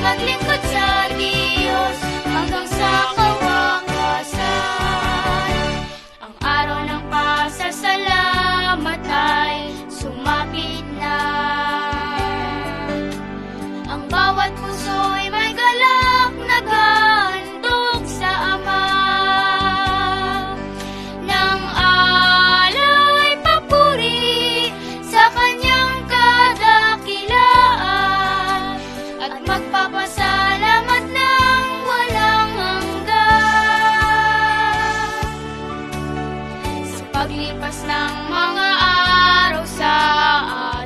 maglingkod sa Diyos hanggang sa kawawasan. Ang araw ng pasasalamat ay sumapit na. Ang bawat puso'y may galak na handog sa Ama. Nang alay papuri sa Kanyang kadakilaan at magpapasalamat ng walang hanggan. Sa paglipas ng mga araw sa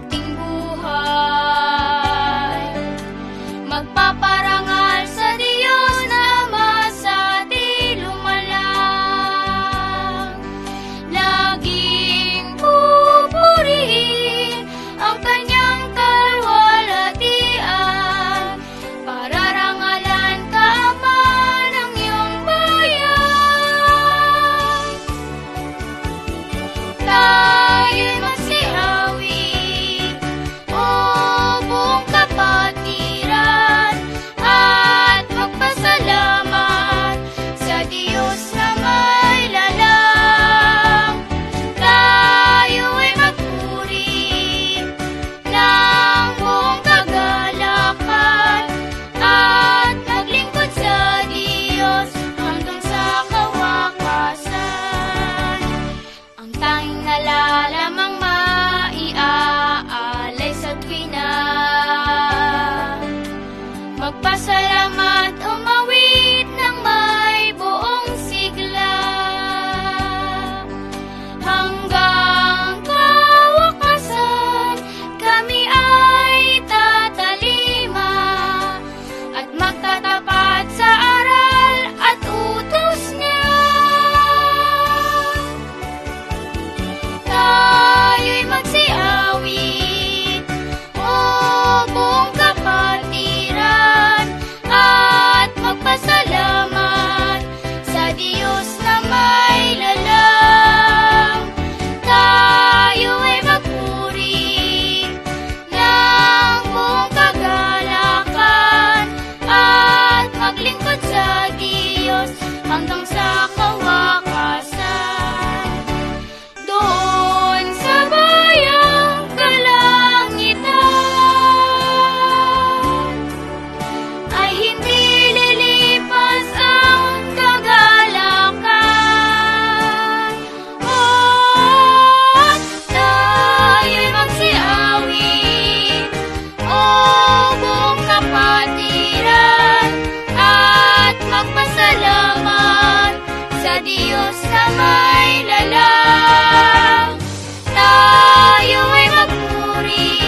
ating buhay, magpaparangal sa Diyos na Ama sa ating lumalang. Laging pupurihin ang Kanyang kalwalhatian, pararangalan ka, Ama, ng iyong bayan. Tayo'y magsiawit, o buong kapatiran, at magpasalamat sa Diyos na may lalang. Tayo'y magpuri ng buong kagalakan at maglingkod sa Diyos hanggang sa kawakasan. Ang tanging nalalamang maiaalay sa tuwina, magpasalamat, umawit ng may buong sigla. Hanggang kawakasan kami ay tatalima at magtatapat sa aral at utos niya. Tayo'y magsiawit, o buong kapatiran, at magpasalamat sa Diyos na may lalang. Tayo'y magpuri ng buong kagalakan at maglingkod sa Diyos hanggang sa kawakasan. Doon sa bayang kalangitan ay hindi lilipas ang kagalakan. At tayo'y magsiawit, o buong kapatiran, at magpasalamat sa Diyos na may lalang. Tayo'y magpuri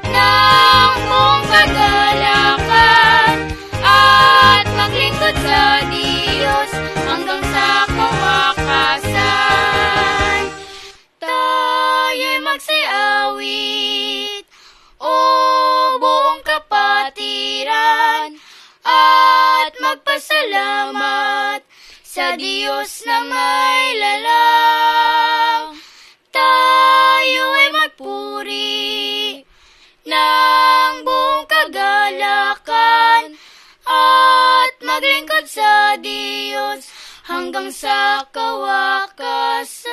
ng buong kagalakan at maglingkod sa Diyos hanggang sa kawakasan. Tayo'y magsiawit, o buong kapatiran, at magpasalamat sa Diyos na may lalang. Tayo'y magpuri ng buong kagalakan at maglingkod sa Diyos hanggang sa kawakasan.